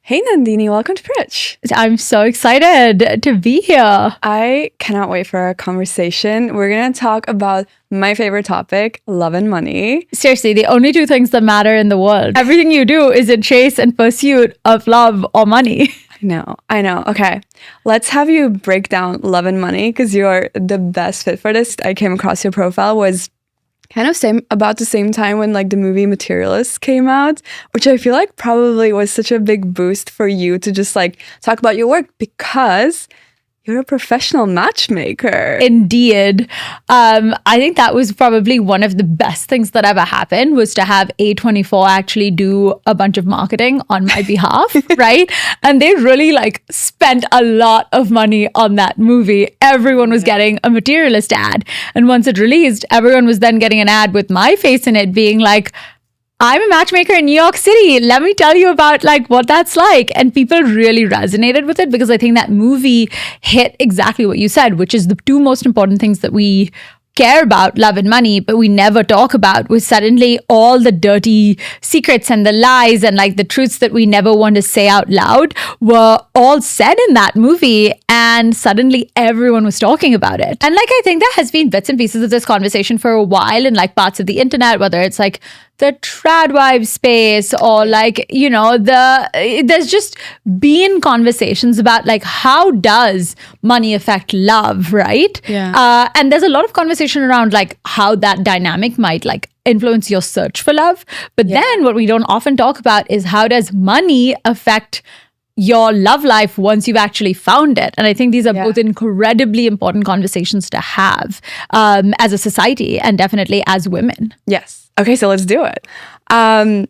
Hey Nandini, welcome to Frich. I'm so excited to be here. I cannot wait for our conversation. We're going to talk about my favorite topic, love and money. Seriously, the only two things that matter in the world. Everything you do is in chase and pursuit of love or money. I know. Okay, let's have you break down love and money because you're the best fit for this. I came across your profile was kind of about the same time when like the movie Materialist came out, which I feel like probably was such a big boost for you to just like talk about your work because you're a professional matchmaker. Indeed. I think that was probably one of the best things that ever happened was to have A24 actually do a bunch of marketing on my behalf, right? And they really like spent a lot of money on that movie. Everyone was getting a Materialist ad. And once it released, everyone was then getting an ad with my face in it being like, I'm a matchmaker in New York City. Let me tell you about like what that's like. And people really resonated with it because I think that movie hit exactly what you said, which is the two most important things that we care about, love and money, but we never talk about was suddenly all the dirty secrets and the lies and like the truths that we never want to say out loud were all said in that movie. And suddenly everyone was talking about it. And like, I think there has been bits and pieces of this conversation for a while in like parts of the internet, whether it's like the tradwife space or like, you know, there's just been conversations about like, how does money affect love, right? Yeah. And there's a lot of conversation around like how that dynamic might like influence your search for love. But then what we don't often talk about is how does money affect your love life once you've actually found it. And I think these are both incredibly important conversations to have as a society and definitely as women. Yes. Okay, so let's do it. I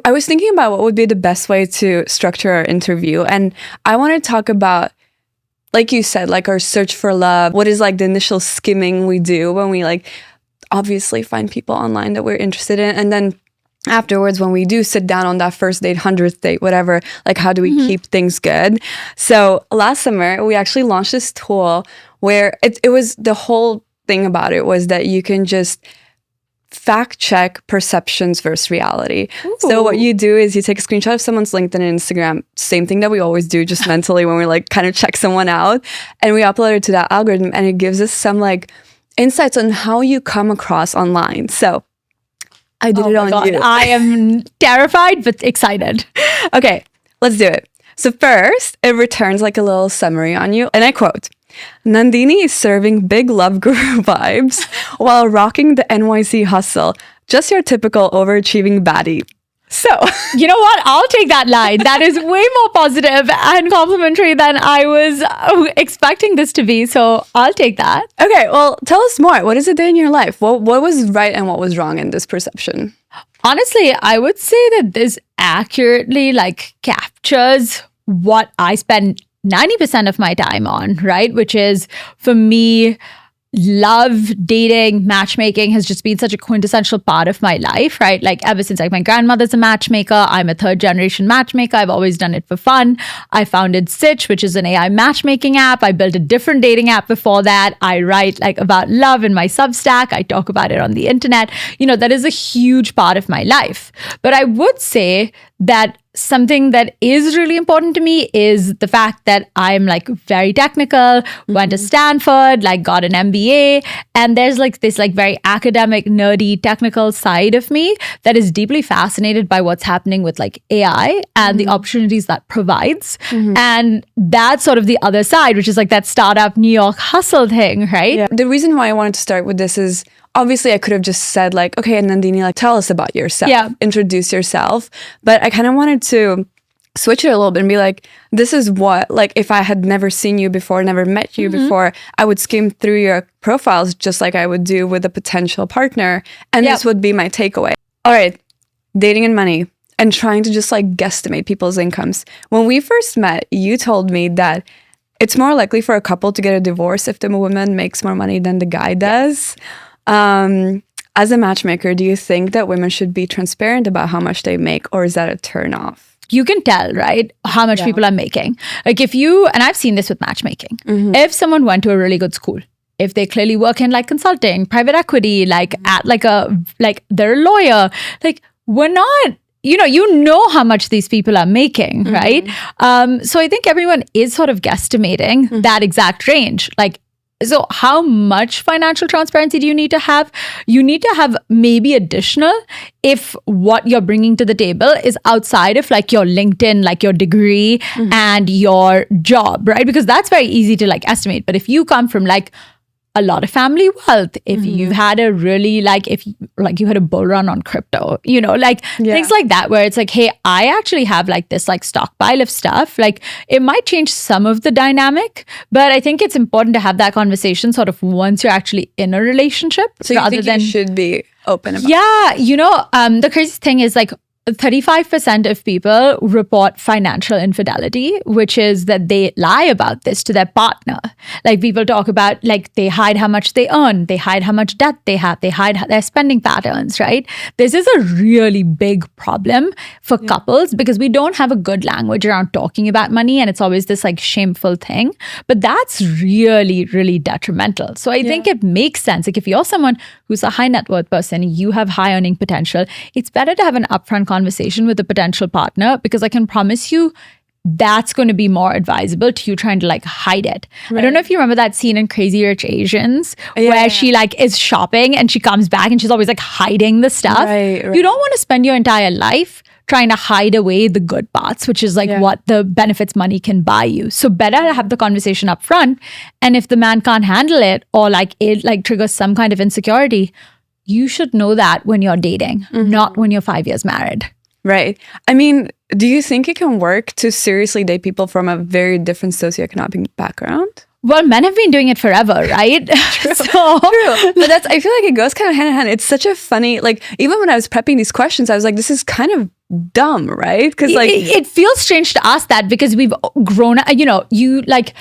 was thinking about what would be the best way to structure our interview. And I want to talk about, like you said, like our search for love. What is like the initial skimming we do when we like obviously find people online that we're interested in. And then afterwards, when we do sit down on that first date, 100th date, whatever, like how do we keep things good? So last summer, we actually launched this tool where it was the whole thing about it was that you can just fact check perceptions versus reality. Ooh. So what you do is you take a screenshot of someone's LinkedIn and Instagram, same thing that we always do just mentally when we like kind of check someone out, and we upload it to that algorithm and it gives us some like insights on how you come across online. So I did it on you. I am terrified but excited. Okay, let's do it. So first, it returns like a little summary on you, and I quote, Nandini is serving big love guru vibes while rocking the NYC hustle. Just your typical overachieving baddie. So, you know what? I'll take that line. That is way more positive and complimentary than I was expecting this to be. So I'll take that. Okay, well, tell us more. What is a day in your life? What was right and what was wrong in this perception? Honestly, I would say that this accurately like captures what I spend 90% of my time on, right? Which is for me, love, dating, matchmaking has just been such a quintessential part of my life, right? Like ever since like my grandmother's a matchmaker, I'm a third generation matchmaker. I've always done it for fun. I founded Stitch, which is an AI matchmaking app. I built a different dating app before that. I write like about love in my Substack. I talk about it on the internet. You know, that is a huge part of my life. But I would say that something that is really important to me is the fact that I'm like very technical, went to Stanford, like got an MBA, and there's like this like very academic, nerdy, technical side of me that is deeply fascinated by what's happening with like AI and the opportunities that provides. And that's sort of the other side, which is like that startup New York hustle thing, right? Yeah. The reason why I wanted to start with this is obviously I could have just said like, okay, Nandini, like tell us about yourself, introduce yourself. But I kind of wanted to switch it a little bit and be like, this is what, like if I had never seen you before, never met you before, I would skim through your profiles just like I would do with a potential partner. And this would be my takeaway. All right, dating and money and trying to just like guesstimate people's incomes. When we first met, you told me that it's more likely for a couple to get a divorce if the woman makes more money than the guy does. As a matchmaker, do you think that women should be transparent about how much they make, or is that a turnoff? You can tell, right, how much people are making. Like if you, and I've seen this with matchmaking, if someone went to a really good school, if they clearly work in like consulting, private equity, like at like they're a lawyer, like we're not you know how much these people are making, right? So I think everyone is sort of guesstimating that exact range. Like, so how much financial transparency do you need to have? You need to have maybe additional if what you're bringing to the table is outside of like your LinkedIn, like your degree and your job, right? Because that's very easy to like estimate. But if you come from like a lot of family wealth, if you've had a really if you had a bull run on crypto, things like that, where it's like, hey, I actually have like this like stockpile of stuff, like it might change some of the dynamic, but I think it's important to have that conversation sort of once you're actually in a relationship. So you think you should be open about the craziest thing is like 35% of people report financial infidelity, which is that they lie about this to their partner. Like people talk about like they hide how much they earn, they hide how much debt they have, they hide their spending patterns, right? This is a really big problem for couples because we don't have a good language around talking about money, and it's always this like shameful thing. But that's really, really detrimental. So I think it makes sense. Like if you're someone who's a high net worth person, you have high earning potential, it's better to have an upfront conversation with a potential partner, because I can promise you that's going to be more advisable to you trying to like hide it. Right. I don't know if you remember that scene in Crazy Rich Asians where she like is shopping and she comes back and she's always like hiding the stuff. Right. You don't want to spend your entire life trying to hide away the good parts, which is like what the benefits money can buy you. So better to have the conversation up front. And if the man can't handle it, or like it like triggers some kind of insecurity, you should know that when you're dating, not when you're 5 years married. Right. I mean, do you think it can work to seriously date people from a very different socioeconomic background? Well, men have been doing it forever, right? True. True. But I feel like it goes kind of hand in hand. It's such a funny, like, even when I was prepping these questions, I was like, this is kind of dumb, right? Because like it feels strange to ask that because we've grown, you like,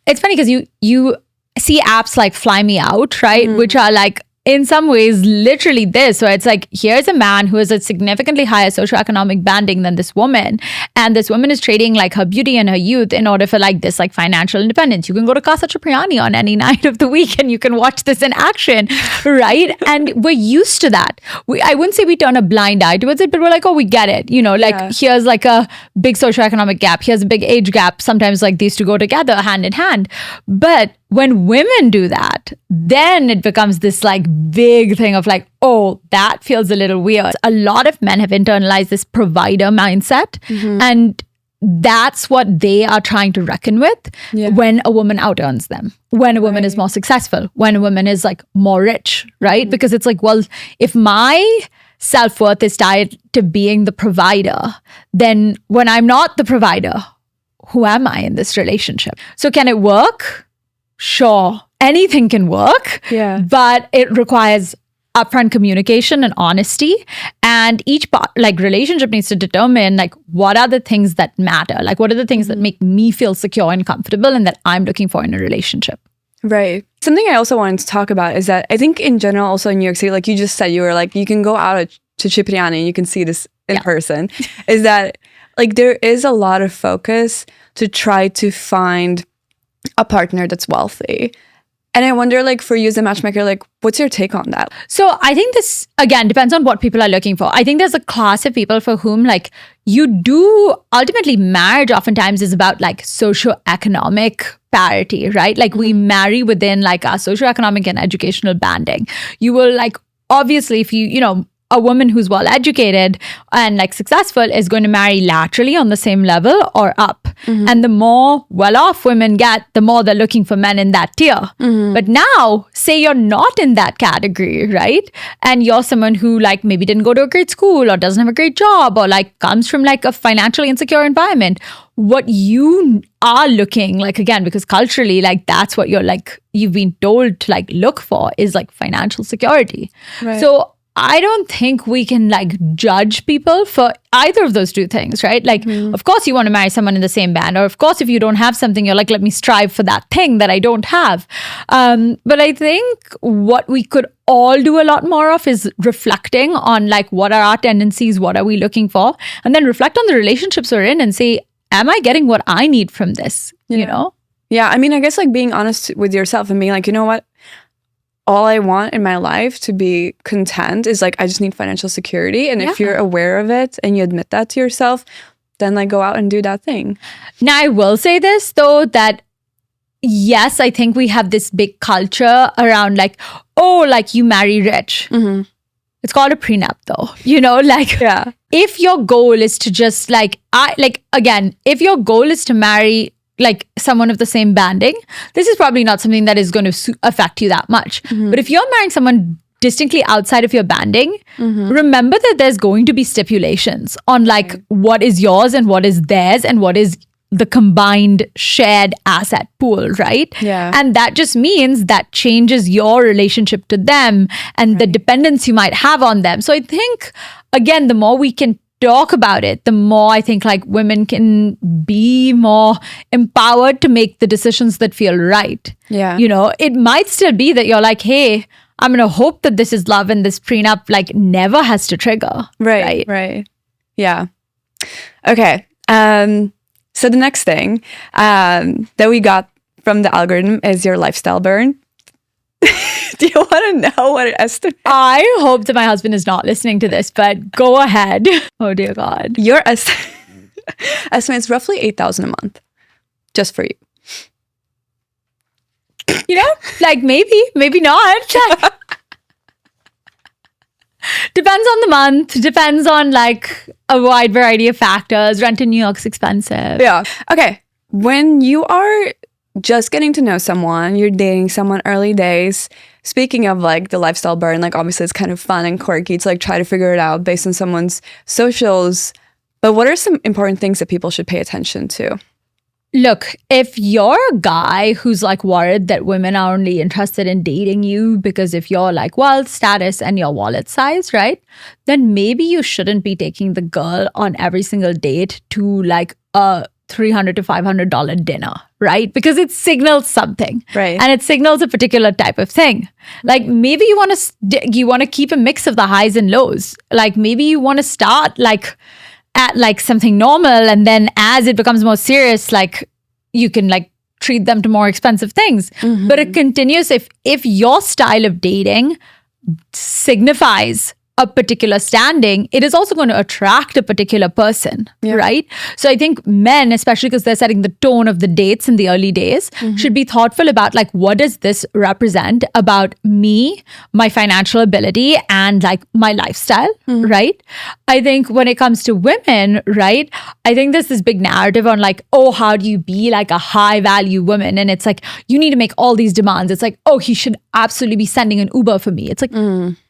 it's funny because you see apps like Fly Me Out, right? Which are like, in some ways, literally this. So it's like, here's a man who has a significantly higher socioeconomic banding than this woman. And this woman is trading like her beauty and her youth in order for like this like financial independence. You can go to Casa Cipriani on any night of the week and you can watch this in action, right? And we're used to that. I wouldn't say we turn a blind eye towards it, but we're like, oh, we get it. Here's like a big socioeconomic gap. Here's a big age gap. Sometimes like these two go together hand in hand. But when women do that, then it becomes this like big thing of like, oh, that feels a little weird. A lot of men have internalized this provider mindset, and that's what they are trying to reckon with when a woman out-earns them, when a woman is more successful, when a woman is like more rich, right? Because it's like, well, if my self-worth is tied to being the provider, then when I'm not the provider, who am I in this relationship? So can it work? Sure, anything can work, but it requires upfront communication and honesty. And each relationship needs to determine like what are the things that matter, like what are the things that make me feel secure and comfortable and that I'm looking for in a relationship. Right. Something I also wanted to talk about is that I think in general, also in New York City, like you just said, you were like, you can go out to Cipriani and you can see this in person, is that like there is a lot of focus to try to find a partner that's wealthy. And I wonder, like, for you as a matchmaker, like, what's your take on that? So I think this, again, depends on what people are looking for. I think there's a class of people for whom, like, you do, ultimately, marriage oftentimes is about, like, socioeconomic parity, right? Like, we marry within, like, our socioeconomic and educational banding. You will, like, obviously, if you a woman who's well educated and like successful is going to marry laterally on the same level or up. And the more well-off women get, the more they're looking for men in that tier. But now, say you're not in that category, right? And you're someone who like maybe didn't go to a great school or doesn't have a great job or like comes from like a financially insecure environment. What you are looking like, again, because culturally, like that's what you've been told to like look for is like financial security. Right. So I don't think we can like judge people for either of those two things, right? Like, of course you want to marry someone in the same band, or of course if you don't have something, you're like, let me strive for that thing that I don't have. But I think what we could all do a lot more of is reflecting on like, what are our tendencies? What are we looking for? And then reflect on the relationships we're in and say, am I getting what I need from this? You know? Yeah. I mean, I guess like being honest with yourself and being like, you know what? all I want in my life to be content is like, I just need financial security. And if you're aware of it and you admit that to yourself, then like go out and do that thing. Now, I will say this though, that yes, I think we have this big culture around like, oh, like you marry rich. Mm-hmm. It's called a prenup though, you know, like if your goal is to just like, if your goal is to marry like someone of the same banding, this is probably not something that is going to affect you that much. Mm-hmm. But if you're marrying someone distinctly outside of your banding, remember that there's going to be stipulations on like what is yours and what is theirs and what is the combined shared asset pool, right? Yeah. And that just means that changes your relationship to them and the dependence you might have on them. So I think, again, the more we can talk about it, the more I think like women can be more empowered to make the decisions that feel right. Yeah. You know, it might still be that you're like, hey, I'm going to hope that this is love and this prenup like never has to trigger. Right. Yeah. Okay. So the next thing that we got from the algorithm is your lifestyle burn. Do you want to know what it estimates? I hope that my husband is not listening to this, but go ahead. Oh dear God. Your estimates roughly $8,000 a month, just for you. You know, like maybe not. Depends on the month, depends on like a wide variety of factors. Rent in New York's expensive. Yeah. Okay. When you are just getting to know someone, you're dating someone early days, speaking of like the lifestyle burn, like obviously it's kind of fun and quirky to like try to figure it out based on someone's socials. But what are some important things that people should pay attention to? Look, if you're a guy who's like worried that women are only interested in dating you because if you're like wealth, status, and your wallet size, right? Then maybe you shouldn't be taking the girl on every single date to like a $300 to $500 dinner, right? Because it signals something, right? And it signals a particular type of thing. Like maybe you want to keep a mix of the highs and lows. Like maybe you want to start like at like something normal, and then as it becomes more serious, like you can like treat them to more expensive things. But it continues if your style of dating signifies a particular standing, it is also going to attract a particular person, right? So I think men, especially because they're setting the tone of the dates in the early days, should be thoughtful about like, what does this represent about me, my financial ability, and like my lifestyle, right? I think when it comes to women, right, I think there's this big narrative on like, oh, how do you be like a high value woman? And it's like, you need to make all these demands. It's like, oh, he should absolutely be sending an Uber for me. It's like,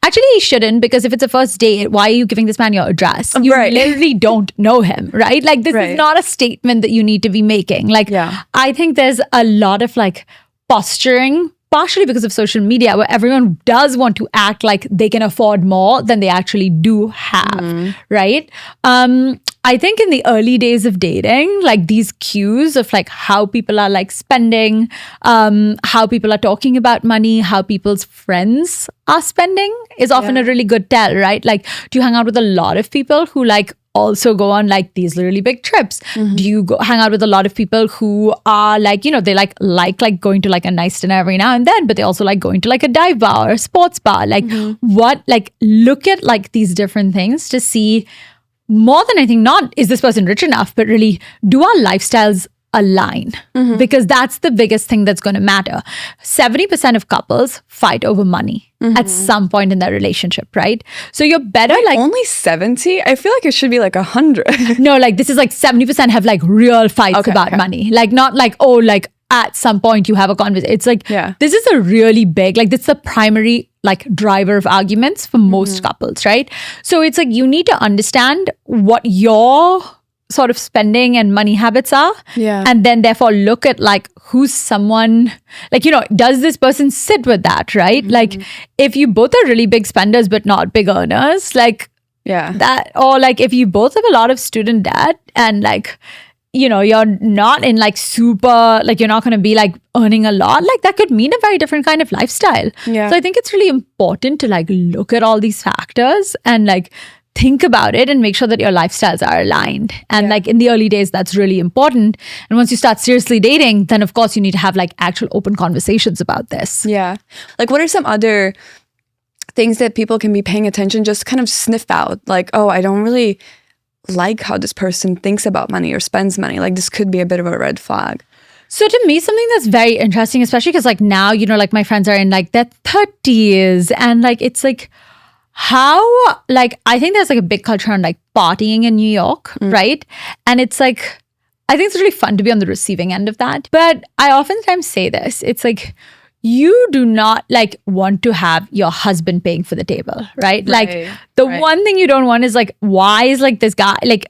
actually he shouldn't, because if it's a first date, why are you giving this man your address? You literally don't know him, right? Like this is not a statement that you need to be making. Like, I think there's a lot of like posturing, partially because of social media, where everyone does want to act like they can afford more than they actually do have, right? I think in the early days of dating, like these cues of like how people are like spending, how people are talking about money, how people's friends are spending is often a really good tell, right? Like, do you hang out with a lot of people who like also go on like these really big trips? Do you go hang out with a lot of people who are like, you know, they like going to like a nice dinner every now and then, but they also like going to like a dive bar or a sports bar? Like what, like look at like these different things to see, more than anything, not is this person rich enough, but really do our lifestyles align? Because that's the biggest thing that's going to matter. 70% of couples fight over money at some point in their relationship, right? So you're better like only 70? I feel like it should be like 100. No, like this is like 70% have like real fights about money. Like not like, oh, like at some point you have a conversation. It's like, this is a really big, like this is the primary like driver of arguments for most couples, right? So it's like you need to understand what your sort of spending and money habits are, and then therefore look at like who's someone, like, you know, does this person sit with that, right? Like if you both are really big spenders but not big earners, like that, or like if you both have a lot of student debt and like, you know, you're not in like super, like you're not going to be like earning a lot, like that could mean a very different kind of lifestyle. So I think it's really important to like look at all these factors and like think about it and make sure that your lifestyles are aligned. And like in the early days, that's really important. And once you start seriously dating, then of course you need to have like actual open conversations about this. Yeah. Like what are some other things that people can be paying attention, just kind of sniff out? Like, oh, I don't really like how this person thinks about money or spends money. Like this could be a bit of a red flag. So to me, something that's very interesting, especially because like now, you know, like my friends are in like their 30s and like it's like, how, like, I think there's like a big culture on like partying in New York, right? And it's like, I think it's really fun to be on the receiving end of that. But I oftentimes say this, it's like, you do not like want to have your husband paying for the table, right? Like the one thing you don't want is like, why is like this guy, like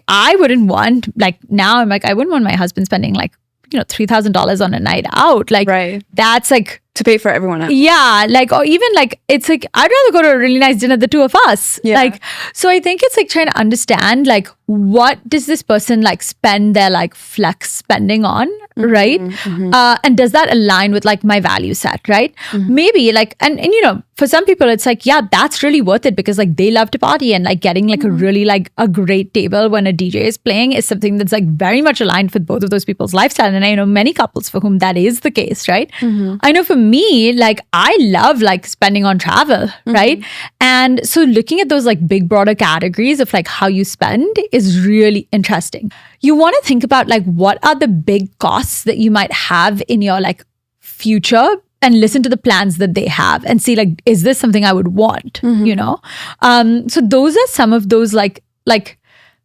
I wouldn't want, like now I'm like, I wouldn't want my husband spending like, you know, $3,000 on a night out. Like that's like, to pay for everyone else. Yeah. Like, or even like, it's like, I'd rather go to a really nice dinner, the two of us. Yeah. Like, so I think it's like trying to understand, like, what does this person like spend their like flex spending on, right? And does that align with like my value set, right? Maybe like, and you know, for some people, it's like, yeah, that's really worth it because like they love to party and like getting like a really like a great table when a DJ is playing is something that's like very much aligned with both of those people's lifestyle. And I know many couples for whom that is the case, right? I know for me, like I love like spending on travel, right? And so looking at those like big broader categories of like how you spend is really interesting. You want to think about like what are the big costs that you might have in your like future and listen to the plans that they have and see like, is this something I would want, you know? So those are some of those like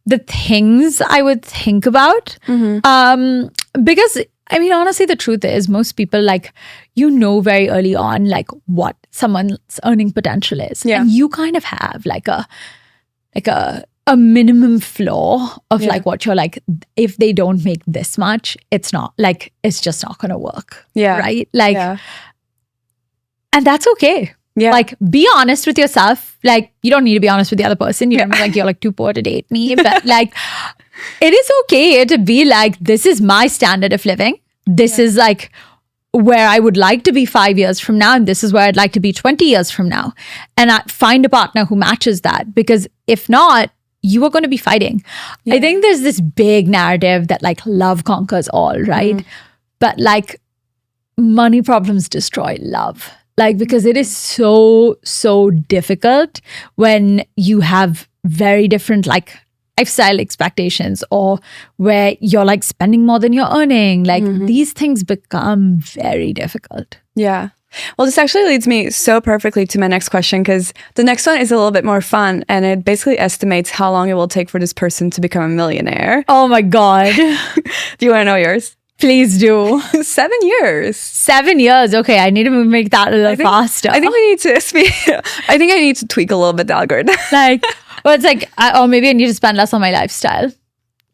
the things I would think about. Because I mean, honestly, the truth is most people like, you know, very early on, like what someone's earning potential is. And you kind of have like a minimum floor of like what you're like, if they don't make this much, it's not like, it's just not going to work. Right. Like, and that's okay. Like, be honest with yourself. Like, you don't need to be honest with the other person. You don't be like, you're like too poor to date me. But like, it is okay to be like, this is my standard of living. This is like where I would like to be 5 years from now. And this is where I'd like to be 20 years from now. And I find a partner who matches that. Because if not, you are going to be fighting. I think there's this big narrative that like love conquers all, right? But like money problems destroy love. Like, because it is so difficult when you have very different like lifestyle expectations or where you're like spending more than you're earning. Like these things become very difficult. Yeah. Well, this actually leads me so perfectly to my next question, because the next one is a little bit more fun and it basically estimates how long it will take for this person to become a millionaire. Oh my God. Do you want to know yours? Please do. 7 years. 7 years. Okay, I need to make that a little faster. I think we need to speak. I think I need to tweak a little bit the algorithm. Like, well, it's like, or maybe I need to spend less on my lifestyle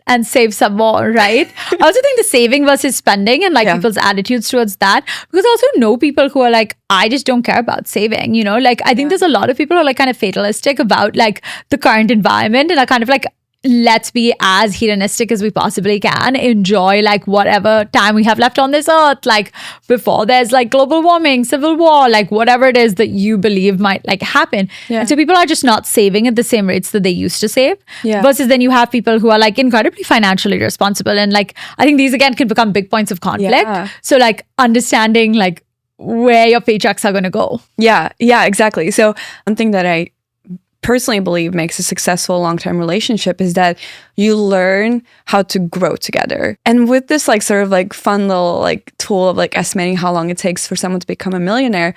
and save some more, right? I also think the saving versus spending and like people's attitudes towards that, because I also know people who are like, I just don't care about saving, you know? Like, I think there's a lot of people who are like kind of fatalistic about like the current environment and are kind of like, let's be as hedonistic as we possibly can, enjoy like whatever time we have left on this earth, like before there's like global warming, civil war, like whatever it is that you believe might like happen. And so people are just not saving at the same rates that they used to save. Versus then you have people who are like incredibly financially responsible. And like, I think these again can become big points of conflict. So like understanding like where your paychecks are going to go. Yeah, exactly. So one thing that I personally believe makes a successful long-term relationship is that you learn how to grow together. And with this like sort of like fun little like tool of like estimating how long it takes for someone to become a millionaire,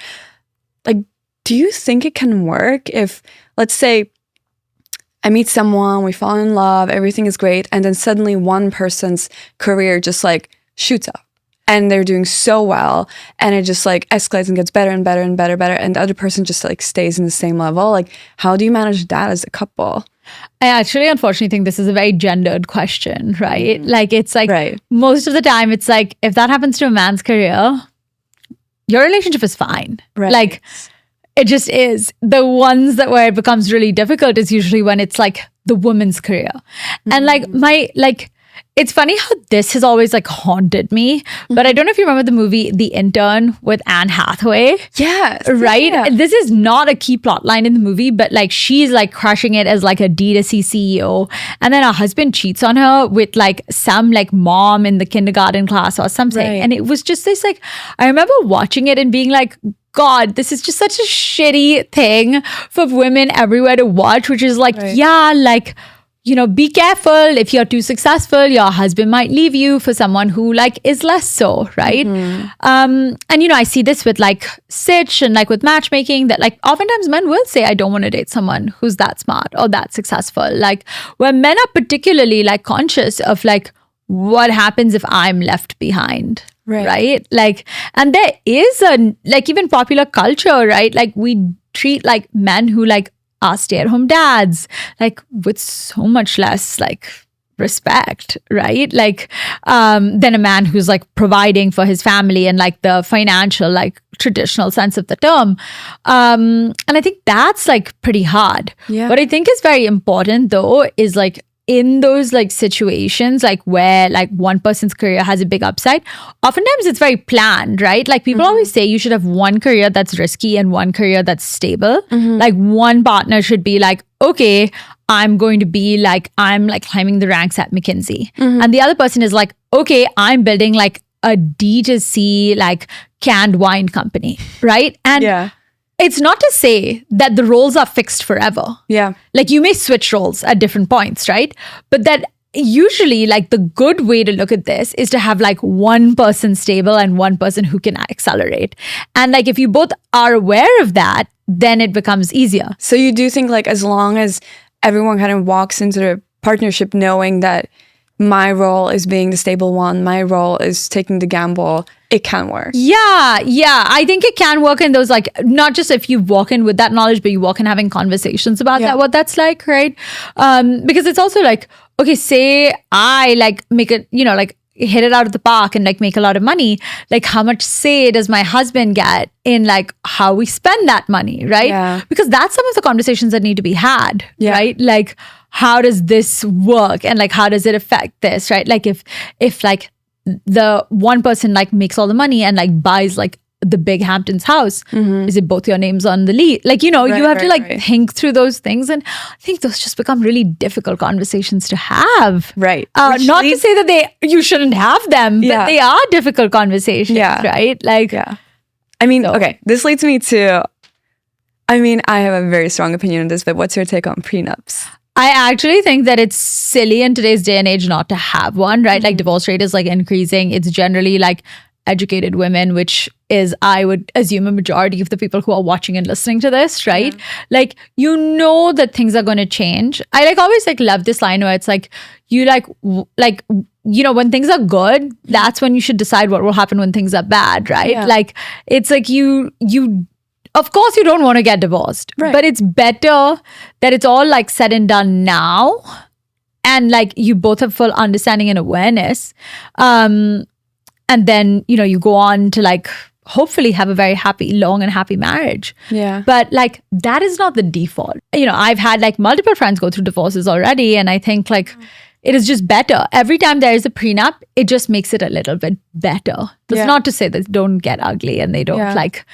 like, do you think it can work if, let's say, I meet someone, we fall in love, everything is great, and then suddenly one person's career just like shoots up and they're doing so well and it just like escalates and gets better and better and better, and the other person just like stays in the same level? Like, how do you manage that as a couple? I actually unfortunately think this is a very gendered question, right? Like, it's like most of the time it's like, if that happens to a man's career, your relationship is fine. Like, it just is. The ones that where it becomes really difficult is usually when it's like the woman's career. And like it's funny how this has always like haunted me, but I don't know if you remember the movie The Intern with Anne Hathaway. Yes. Right? Yeah. This is not a key plot line in the movie, but like she's like crushing it as like a D2C CEO. And then her husband cheats on her with like some like mom in the kindergarten class or something. Right. And it was just this like, I remember watching it and being like, God, this is just such a shitty thing for women everywhere to watch, which is like, Right. yeah, like, you know, be careful. If you're too successful, your husband might leave you for someone who like is less so, right? And you know, I see this with like Sitch and like with matchmaking, that like oftentimes men will say, I don't want to date someone who's that smart or that successful. Like where men are particularly like conscious of like what happens if I'm left behind. Right? Like, and there is a like even popular culture, right? Like we treat like men who like are stay-at-home dads like with so much less like respect, right? Like than a man who's like providing for his family and like the financial like traditional sense of the term. And I think that's like pretty hard. Yeah. What I think is very important though is like in those like situations like where like one person's career has a big upside, oftentimes it's very planned, right? Like people always say you should have one career that's risky and one career that's stable. Like one partner should be like, okay, I'm going to be like, I'm like climbing the ranks at McKinsey. And the other person is like, okay, I'm building like a D2C like canned wine company, right? And it's not to say that the roles are fixed forever. Yeah. Like you may switch roles at different points, right? But that usually like the good way to look at this is to have like one person stable and one person who can accelerate. And like if you both are aware of that, then it becomes easier. So you do think like as long as everyone kind of walks into the partnership knowing that my role is being the stable one, my role is taking the gamble, it can work. Yeah. I think it can work in those like, not just if you walk in with that knowledge, but you walk in having conversations about that, what that's like, right? Because it's also like, okay, say I like make it, you know, like hit it out of the park and like make a lot of money. Like how much say does my husband get in like how we spend that money, right? Yeah. Because that's some of the conversations that need to be had, right? Like how does this work and like how does it affect this, right? Like if like the one person like makes all the money and like buys like the big Hamptons house, is it both your names on the lead? Like, you know, you have to like think through those things. And I think those just become really difficult conversations to have. Right. Not to say that you shouldn't have them, but they are difficult conversations, right? Like, I mean, okay, this leads me to, I mean, I have a very strong opinion on this, but what's your take on prenups? I actually think that it's silly in today's day and age not to have one, right? Like divorce rate is like increasing. It's generally like educated women, which is, I would assume, a majority of the people who are watching and listening to this, right? Like, you know that things are going to change. I like always like love this line where it's like, you like, you know, when things are good, that's when you should decide what will happen when things are bad, right? Like, it's like you of course you don't want to get divorced, but it's better that it's all like said and done now. And like you both have full understanding and awareness. And then, you know, you go on to like hopefully have a very happy, long and happy marriage. Yeah. But like that is not the default. You know, I've had like multiple friends go through divorces already. And I think like it is just better. Every time there is a prenup, it just makes it a little bit better. That's not to say that they don't get ugly and they don't like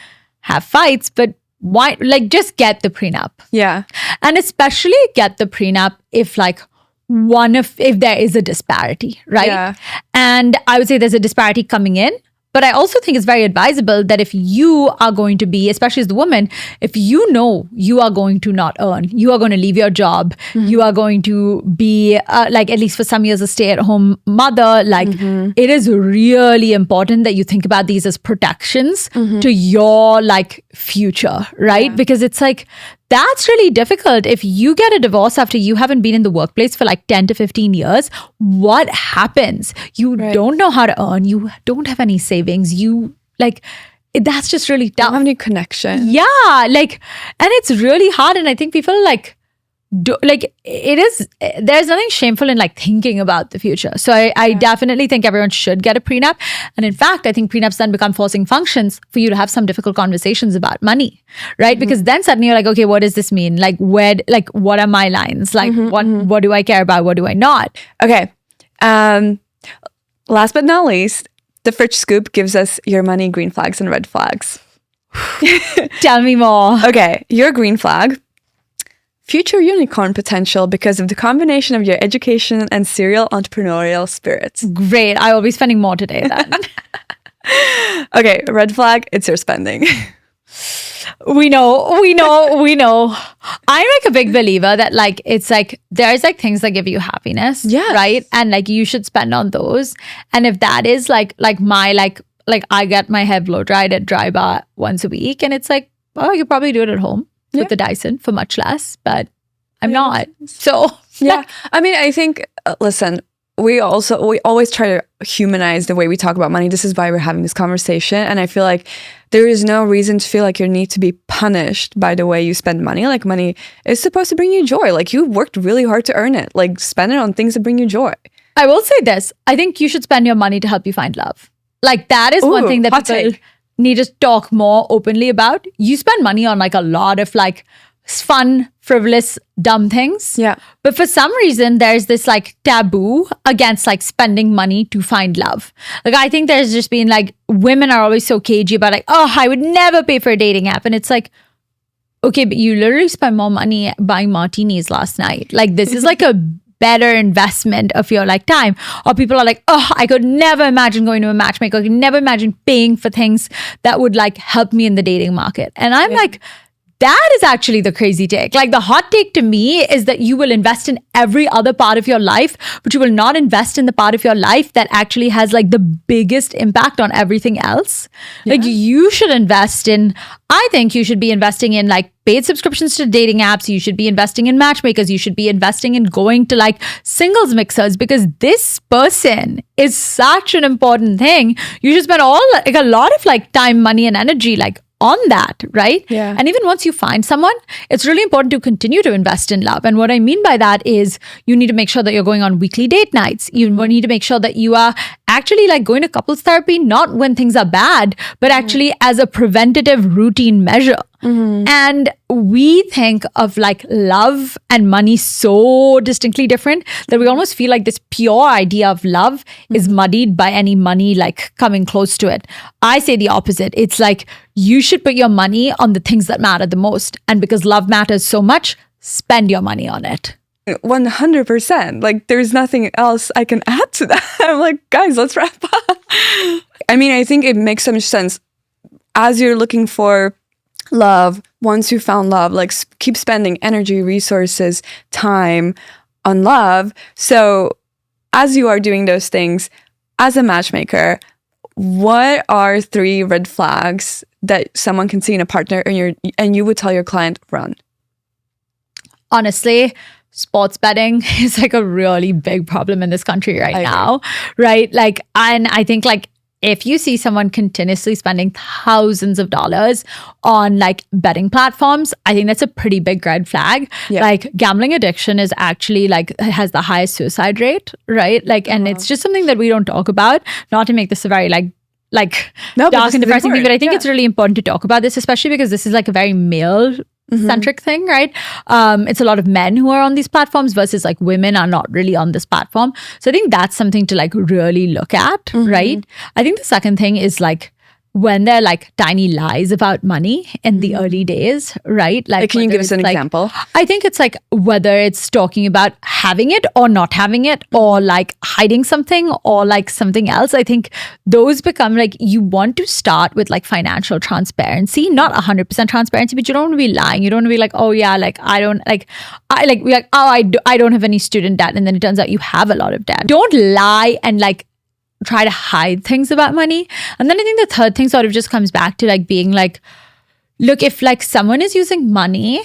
have fights, but why, like, just get the prenup. Yeah. And especially get the prenup if like if there is a disparity, right? Yeah. And I would say there's a disparity coming in. But I also think it's very advisable that if you are going to be, especially as the woman, if you know you are going to not earn, you are going to leave your job, you are going to be like at least for some years a stay-at-home mother, like it is really important that you think about these as protections to your like future, right? Because it's like, that's really difficult. If you get a divorce after you haven't been in the workplace for like 10 to 15 years, what happens? You don't know how to earn. You don't have any savings. You like, that's just really tough. Don't have any connection. Yeah. Like, and it's really hard. And I think people like, there's nothing shameful in like thinking about the future. So I definitely think everyone should get a prenup. And in fact, I think prenups then become forcing functions for you to have some difficult conversations about money, right? Because then suddenly you're like, okay, what does this mean? Like what are my lines? Like what do I care about? What do I not? Okay. Last but not least, the Frich Scoop gives us your money green flags and red flags. Tell me more. Okay, your green flag, future unicorn potential because of the combination of your education and serial entrepreneurial spirits. Great. I will be spending more today then. Okay, red flag, it's your spending. We know. I'm like a big believer that like it's like there's like things that give you happiness, right? And like you should spend on those. And if that is like my like I get my hair blow dried at Dry Bar once a week, and it's like, oh, I could probably do it at home with the Dyson for much less, but I'm not. So yeah, I mean, I think listen, we always try to humanize the way we talk about money. This is why we're having this conversation. And I feel like there is no reason to feel like you need to be punished by the way you spend money. Like money is supposed to bring you joy. Like you worked really hard to earn it. Like spend it on things that bring you joy. I will say this. I think you should spend your money to help you find love. Like that is one thing that people need to talk more openly about. You spend money on like a lot of like fun, frivolous, dumb things. Yeah. But for some reason, there's this like taboo against like spending money to find love. Like I think there's just been like women are always so cagey about like, oh, I would never pay for a dating app. And it's like, okay, but you literally spent more money buying martinis last night. Like this is like a better investment of your like time. Or people are like, oh, I could never imagine going to a matchmaker. I could never imagine paying for things that would like help me in the dating market. And I'm like, that is actually the crazy take. Like the hot take to me is that you will invest in every other part of your life, but you will not invest in the part of your life that actually has like the biggest impact on everything else. Yeah. Like you should invest in, I think you should be investing in like paid subscriptions to dating apps. You should be investing in matchmakers. You should be investing in going to like singles mixers because this person is such an important thing. You should spend a lot of like time, money and energy like on that, right? Yeah. And even once you find someone, it's really important to continue to invest in love. And what I mean by that is you need to make sure that you're going on weekly date nights. You need to make sure that you are actually like going to couples therapy, not when things are bad, but actually as a preventative routine measure. Mm-hmm. And we think of like love and money so distinctly different that we almost feel like this pure idea of love is muddied by any money like coming close to it. I say the opposite. It's like you should put your money on the things that matter the most. And because love matters so much, spend your money on it. 100%. Like there's nothing else I can add to that. I'm like, guys, let's wrap up. I mean, I think it makes so much sense as you're looking for love. Once you found love, like keep spending energy, resources, time on love. So as you are doing those things as a matchmaker, what are 3 red flags that someone can see in a partner and you would tell your client, run? Honestly, sports betting is like a really big problem in this country right now, right? Like, and I think like if you see someone continuously spending thousands of dollars on like betting platforms, I think that's a pretty big red flag. Yeah. Like gambling addiction is actually like has the highest suicide rate, right? Like, and it's just something that we don't talk about, not to make this a very dark and depressing thing, but I think it's really important to talk about this, especially because this is like a very male centric thing, right? It's a lot of men who are on these platforms versus like women are not really on this platform. So I think that's something to like really look at, right? I think the second thing is like when they're like tiny lies about money in the early days, right? Like, can you give us an example? I think it's like whether it's talking about having it or not having it, or like hiding something or like something else. I think those become like, you want to start with like financial transparency, not 100% transparency, but you don't want to be lying. You don't want to be like, oh yeah, like I don't have any student debt, and then it turns out you have a lot of debt. Don't lie and like try to hide things about money. And then I think the third thing sort of just comes back to like being like, look, if like someone is using money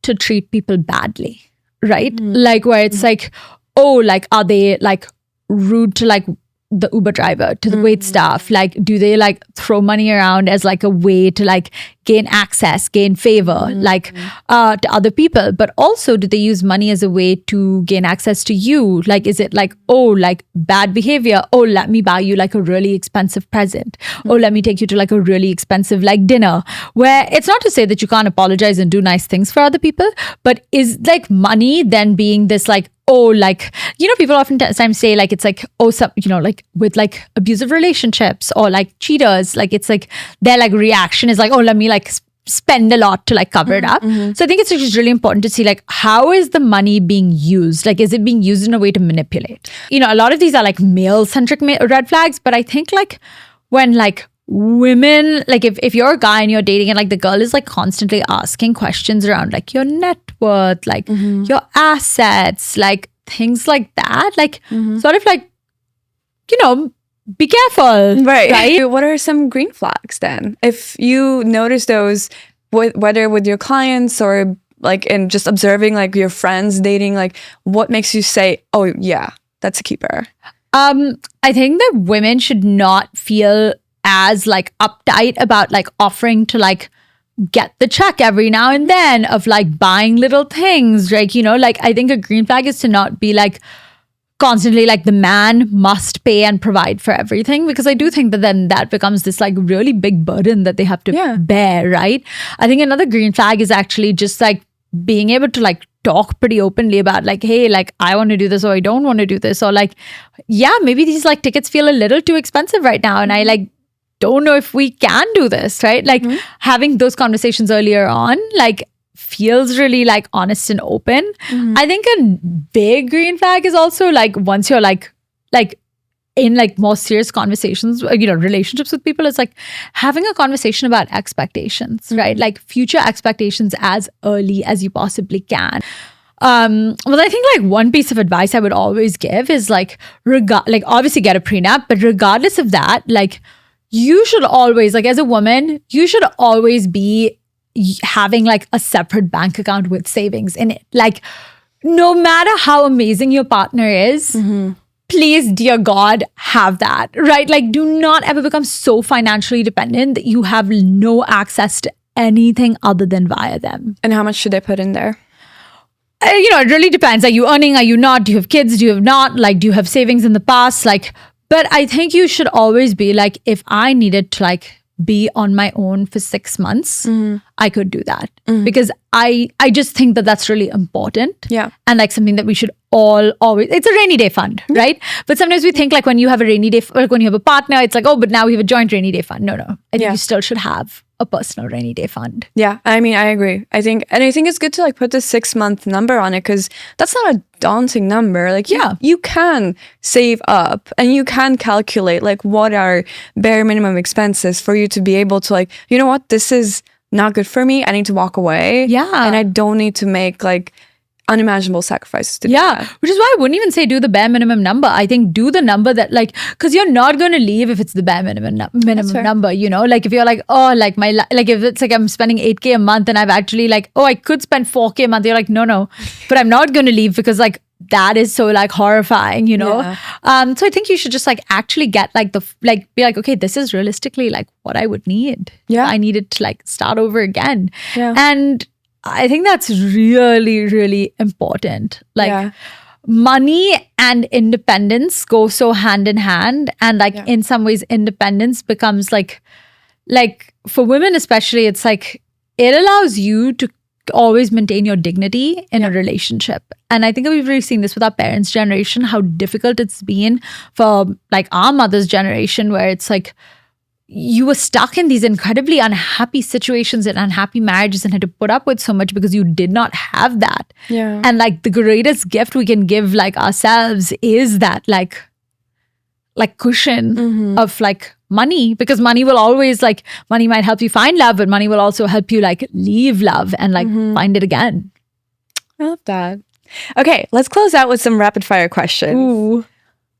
to treat people badly, right? Like where it's like, oh, like are they like rude to like the Uber driver, to the wait staff? Like, do they like throw money around as like a way to like gain access, gain favor, like to other people? But also, do they use money as a way to gain access to you? Like, is it like, oh, like bad behavior? Oh, let me buy you like a really expensive present. Oh, let me take you to like a really expensive like dinner. Where it's not to say that you can't apologize and do nice things for other people, but is like money then being this like oh, like, people oftentimes say like, it's like, oh, some, like with like abusive relationships or like cheaters, like it's like their like reaction is like, oh, let me like spend a lot to like cover it up. So I think it's just really important to see like, how is the money being used? Like, is it being used in a way to manipulate? A lot of these are like male-centric red flags, but I think like when like women, like if you're a guy and you're dating and like the girl is like constantly asking questions around like your net worth, like your assets, like things like that, like sort of like, be careful. Right. What are some green flags then? If you notice those, whether with your clients or like in just observing like your friends dating, like what makes you say, oh yeah, that's a keeper? I think that women should not feel as like uptight about like offering to like get the check every now and then of like buying little things, like, like I think a green flag is to not be like constantly like the man must pay and provide for everything, because I do think that then that becomes this like really big burden that they have to bear, right? I think another green flag is actually just like being able to like talk pretty openly about like, hey, like I want to do this or I don't want to do this, or like, yeah, maybe these like tickets feel a little too expensive right now and I like don't know if we can do this, right? Like having those conversations earlier on like feels really like honest and open. I think a big green flag is also like once you're like in like more serious conversations, relationships with people, it's like having a conversation about expectations, right? Like future expectations as early as you possibly can. Well, I think like one piece of advice I would always give is like obviously get a prenup, but regardless of that, like you should always, like as a woman, you should always be having like a separate bank account with savings in it. Like no matter how amazing your partner is, please, dear God, have that, right? Like do not ever become so financially dependent that you have no access to anything other than via them. And how much should I put in there? It really depends. Are you earning? Are you not? Do you have kids? Do you have not? Like, do you have savings in the past? Like, but I think you should always be like, if I needed to like be on my own for 6 months, I could do that because I just think that that's really important. Yeah. And like something that we should all always, it's a rainy day fund, right? But sometimes we think like when you have a rainy day, like when you have a partner, it's like, oh, but now we have a joint rainy day fund. No. I think you still should have a personal rainy day fund. Yeah, I mean, I agree. I think it's good to like put the 6-month number on it because that's not a daunting number. Like, you can save up and you can calculate like what are bare minimum expenses for you to be able to like, you know what, this is not good for me. I need to walk away. Yeah. And I don't need to make like unimaginable sacrifices to do that. Which is why I wouldn't even say do the bare minimum number. I think do the number that like, because you're not going to leave if it's the bare minimum number, like if you're like, oh, like like if it's like I'm spending 8K a month and I've actually like, oh, I could spend 4K a month. You're like, no, but I'm not going to leave because like that is so like horrifying, So I think you should just like actually get like be like, okay, this is realistically like what I would need. Yeah. I needed to like start over again. Yeah. And I think that's really, really important. Like money and independence go so hand in hand. And like in some ways, independence becomes like for women especially, it's like it allows you to always maintain your dignity in a relationship. And I think we've really seen this with our parents' generation, how difficult it's been for like our mother's generation, where it's like, you were stuck in these incredibly unhappy situations and unhappy marriages and had to put up with so much because you did not have that. Yeah. And like the greatest gift we can give like ourselves is that like cushion of like money, because money will always like, money might help you find love, but money will also help you like leave love and like find it again. I love that. Okay, let's close out with some rapid fire questions. Ooh.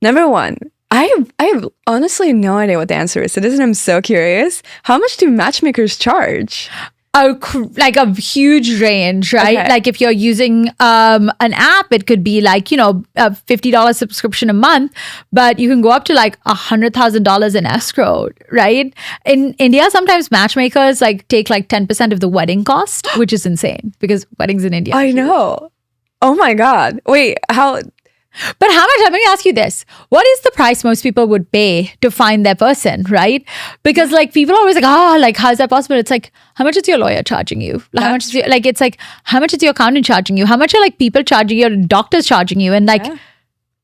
Number 1. I have honestly no idea what the answer is to this, and I'm so curious. How much do matchmakers charge? Like a huge range, right? Okay. Like if you're using an app, it could be like, a $50 subscription a month, but you can go up to like $100,000 in escrow, right? In India, sometimes matchmakers like take like 10% of the wedding cost, which is insane because weddings in India. I know. Oh my God. Wait, how But how much, let me ask you this. What is the price most people would pay to find their person, right? Because like people are always like, like how is that possible? It's like, how much is your lawyer charging you? How much is your, like, it's like, how much is your accountant charging you? How much are like people charging you or doctors charging you? And like,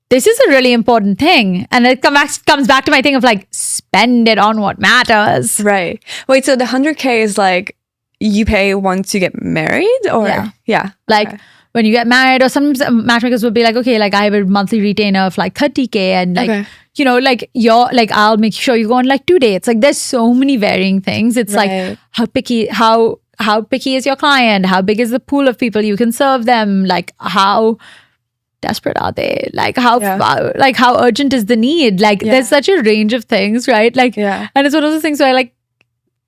this is a really important thing. And it comes back to my thing of like, spend it on what matters. Right. Wait, so the 100K is like, you pay once you get married or? Yeah. Like, when you get married, or some matchmakers will be like, okay, like I have a monthly retainer of like 30K and like, you know, like I'll make sure you go on like 2 dates. Like there's so many varying things. It's like how picky is your client? How big is the pool of people you can serve them? Like how desperate are they? Like how urgent is the need? Like there's such a range of things, right? Like, and it's one of those things where like,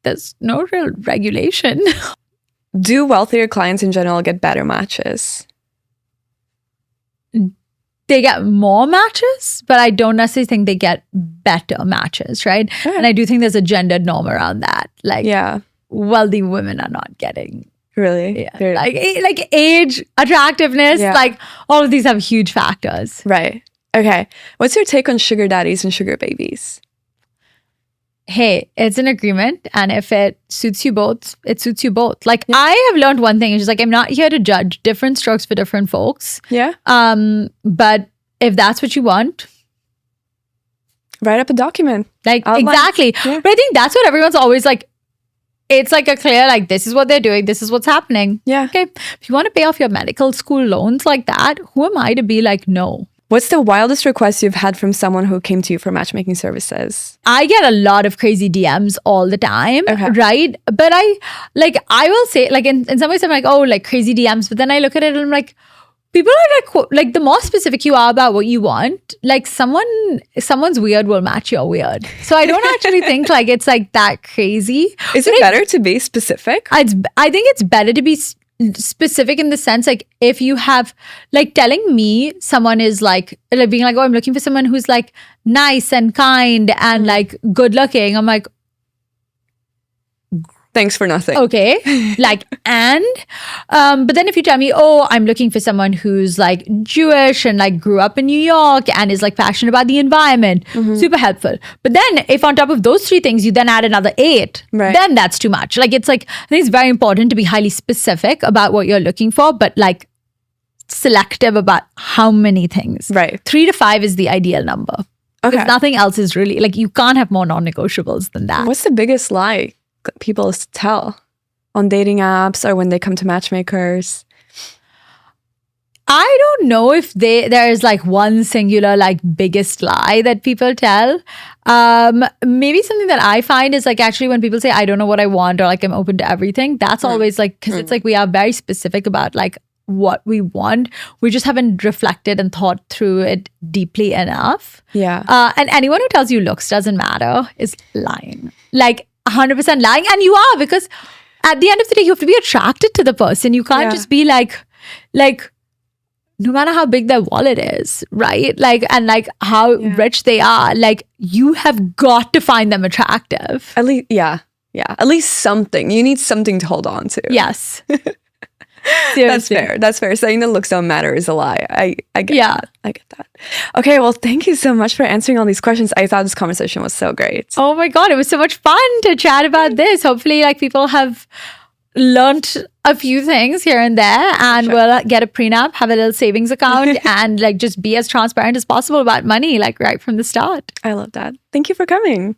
there's no real regulation. Do wealthier clients in general get better matches? They get more matches, but I don't necessarily think they get better matches, right? And I do think there's a gendered norm around that. Like, wealthy women are not getting really, like age, attractiveness, like all of these have huge factors. Right. Okay. What's your take on sugar daddies and sugar babies? Hey, it's an agreement, and if it suits you both, it suits you both. Like I have learned one thing, it's just like I'm not here to judge, different strokes for different folks. But if that's what you want, write up a document. Like exactly. But I think that's what everyone's always like. It's like a clear, like this is what they're doing, this is what's happening. Okay. If you want to pay off your medical school loans like that, who am I to be like no? What's the wildest request you've had from someone who came to you for matchmaking services? I get a lot of crazy DMs all the time, right? But I will say, like in some ways I'm like, oh, like crazy DMs. But then I look at it and I'm like, people are like the more specific you are about what you want, like someone's weird will match your weird. So I don't actually think like it's like that crazy. Is it better to be specific? I think it's better to be specific in the sense like if you have like telling me someone is like being like, oh, I'm looking for someone who's like nice and kind and like good looking. I'm like, thanks for nothing. Okay. Like, and but then if you tell me, oh, I'm looking for someone who's like Jewish and like grew up in New York and is like passionate about the environment, super helpful. But then if on top of those 3 things you then add another 8, then that's too much. Like it's like, I think it's very important to be highly specific about what you're looking for, but like selective about how many things. 3 to 5 is the ideal number. Because nothing else is really, like you can't have more non-negotiables than that. What's the biggest lie people tell on dating apps or when they come to matchmakers? I don't know if there's like one singular like biggest lie that people tell. Maybe something that I find is like actually when people say I don't know what I want or like I'm open to everything, that's always like, because it's like we are very specific about like what we want. We just haven't reflected and thought through it deeply enough. And anyone who tells you looks doesn't matter is lying. Like 100% lying. And you are, because at the end of the day you have to be attracted to the person. You can't just be like no matter how big their wallet is, right? Like, and like how rich they are, like you have got to find them attractive. At least at least something. You need something to hold on to. Yes. That's fair. Saying that looks don't matter is a lie. I get that. I get that. Okay, well, thank you so much for answering all these questions. I thought this conversation was so great. Oh my God, it was so much fun to chat about this. Hopefully, like people have learned a few things here and there and will get a prenup, have a little savings account and like just be as transparent as possible about money, like right from the start. I love that. Thank you for coming.